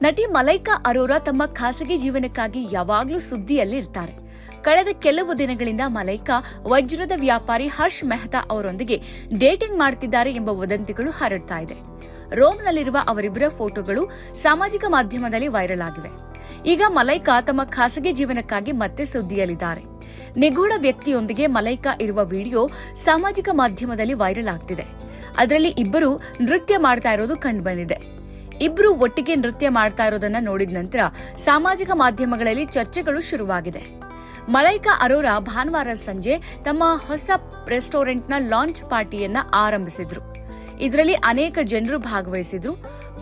ನಟಿ ಮಲೈಕಾ ಅರೋರಾ ತಮ್ಮ ಖಾಸಗಿ ಜೀವನಕ್ಕಾಗಿ ಯಾವಾಗ್ಲೂ ಸುದ್ದಿಯಲ್ಲಿ ಇರ್ತಾರೆ. ಕಳೆದ ಕೆಲವು ದಿನಗಳಿಂದ ಮಲೈಕಾ ವಜ್ರದ ವ್ಯಾಪಾರಿ ಹರ್ಷ್ ಮೆಹ್ತಾ ಅವರೊಂದಿಗೆ ಡೇಟಿಂಗ್ ಮಾಡುತ್ತಿದ್ದಾರೆ ಎಂಬ ವದಂತಿಗಳು ಹರಡ್ತಾ ಇದೆ. ರೋಮ್ನಲ್ಲಿರುವ ಅವರಿಬ್ಬರ ಫೋಟೋಗಳು ಸಾಮಾಜಿಕ ಮಾಧ್ಯಮದಲ್ಲಿ ವೈರಲ್ ಆಗಿವೆ. ಈಗ ಮಲೈಕಾ ತಮ್ಮ ಖಾಸಗಿ ಜೀವನಕ್ಕಾಗಿ ಮತ್ತೆ ಸುದ್ದಿಯಲ್ಲಿದ್ದಾರೆ. ನಿಗೂಢ ವ್ಯಕ್ತಿಯೊಂದಿಗೆ ಮಲೈಕಾ ಇರುವ ವಿಡಿಯೋ ಸಾಮಾಜಿಕ ಮಾಧ್ಯಮದಲ್ಲಿ ವೈರಲ್ ಆಗ್ತಿದೆ. ಅದರಲ್ಲಿ ಇಬ್ಬರು ನೃತ್ಯ ಮಾಡ್ತಾ ಇರೋದು ಕಂಡುಬಂದಿದೆ. ಇಬ್ರು ಒಟ್ಟಿಗೆ ನೃತ್ಯ ಮಾಡ್ತಾ ಇರೋದನ್ನ ನೋಡಿದ ನಂತರ ಸಾಮಾಜಿಕ ಮಾಧ್ಯಮಗಳಲ್ಲಿ ಚರ್ಚೆಗಳು ಶುರುವಾಗಿದೆ. ಮಲೈಕಾ ಅರೋರಾ ಭಾನುವಾರ ಸಂಜೆ ತಮ್ಮ ಹೊಸ ರೆಸ್ಟೋರೆಂಟ್ನ ಲಾಂಚ್ ಪಾರ್ಟಿಯನ್ನ ಆರಂಭಿಸಿದ್ರು. ಇದರಲ್ಲಿ ಅನೇಕ ಜನರು ಭಾಗವಹಿಸಿದ್ರು.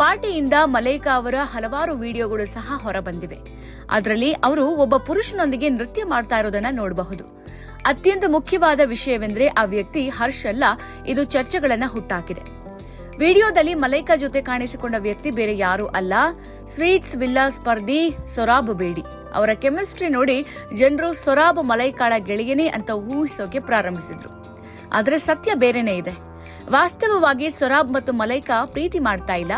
ಪಾರ್ಟಿಯಿಂದ ಮಲೈಕಾ ಅವರ ಹಲವಾರು ವಿಡಿಯೋಗಳು ಸಹ ಹೊರಬಂದಿವೆ. ಅದರಲ್ಲಿ ಅವರು ಒಬ್ಬ ಪುರುಷನೊಂದಿಗೆ ನೃತ್ಯ ಮಾಡ್ತಾ ಇರೋದನ್ನ ನೋಡಬಹುದು. ಅತ್ಯಂತ ಮುಖ್ಯವಾದ ವಿಷಯವೆಂದರೆ ಆ ವ್ಯಕ್ತಿ ಹರ್ಷ್ ಅಲ್ಲ. ಇದು ಚರ್ಚೆಗಳನ್ನ ಹುಟ್ಟಾಕಿದೆ. ವಿಡಿಯೋದಲ್ಲಿ ಮಲೈಕಾ ಜೊತೆ ಕಾಣಿಸಿಕೊಂಡ ವ್ಯಕ್ತಿ ಬೇರೆ ಯಾರೂ ಅಲ್ಲ, ಸ್ವೀಟ್ಸ್ ವಿಲ್ಲಾ ಸ್ಪರ್ಧಿ ಸೊರಾಬ್ ಬೇಡಿ. ಅವರ ಕೆಮಿಸ್ಟ್ರಿ ನೋಡಿ ಜನರು ಸೊರಾಬ್ ಮಲೈಕಾಳ ಗೆಳೆಯನೇ ಅಂತ ಊಹಿಸೋಕೆ ಪ್ರಾರಂಭಿಸಿದ್ರು. ಆದರೆ ಸತ್ಯ ಬೇರೆನೇ ಇದೆ. ವಾಸ್ತವವಾಗಿ ಸೊರಾಬ್ ಮತ್ತು ಮಲೈಕಾ ಪ್ರೀತಿ ಮಾಡ್ತಾ ಇಲ್ಲ.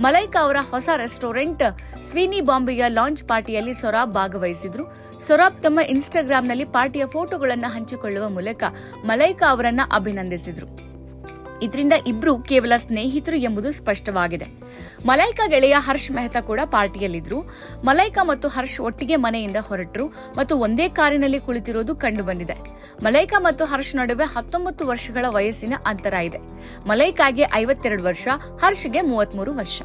ಮಲೈಕಾ ಅವರ ಹೊಸ ರೆಸ್ಟೋರೆಂಟ್ ಸ್ವೀನಿ ಬಾಂಬೆಯ ಲಾಂಚ್ ಪಾರ್ಟಿಯಲ್ಲಿ ಸೊರಾಬ್ ಭಾಗವಹಿಸಿದ್ರು. ಸೊರಾಬ್ ತಮ್ಮ ಇನ್ಸ್ಟಾಗ್ರಾಂನಲ್ಲಿ ಪಾರ್ಟಿಯ ಫೋಟೋಗಳನ್ನು ಹಂಚಿಕೊಳ್ಳುವ ಮೂಲಕ ಮಲೈಕಾ ಅವರನ್ನ ಅಭಿನಂದಿಸಿದ್ರು. ಇದರಿಂದ ಇಬ್ರು ಕೇವಲ ಸ್ನೇಹಿತರು ಎಂಬುದು ಸ್ಪಷ್ಟವಾಗಿದೆ. ಮಲೈಕಾ ಗೆಳೆಯ ಹರ್ಷ್ ಮೆಹ್ತಾ ಕೂಡ ಪಾರ್ಟಿಯಲ್ಲಿದ್ರು. ಮಲೈಕಾ ಮತ್ತು ಹರ್ಷ್ ಒಟ್ಟಿಗೆ ಮನೆಯಿಂದ ಹೊರಟರು ಮತ್ತು ಒಂದೇ ಕಾರಿನಲ್ಲಿ ಕುಳಿತಿರೋದು ಕಂಡುಬಂದಿದೆ. ಮಲೈಕಾ ಮತ್ತು ಹರ್ಷ್ ನಡುವೆ 19 ವರ್ಷಗಳ ವಯಸ್ಸಿನ ಅಂತರ ಇದೆ. ಮಲೈಕಾಗೆ 52 ವರ್ಷ, ಹರ್ಷ್ಗೆ 33 ವರ್ಷ.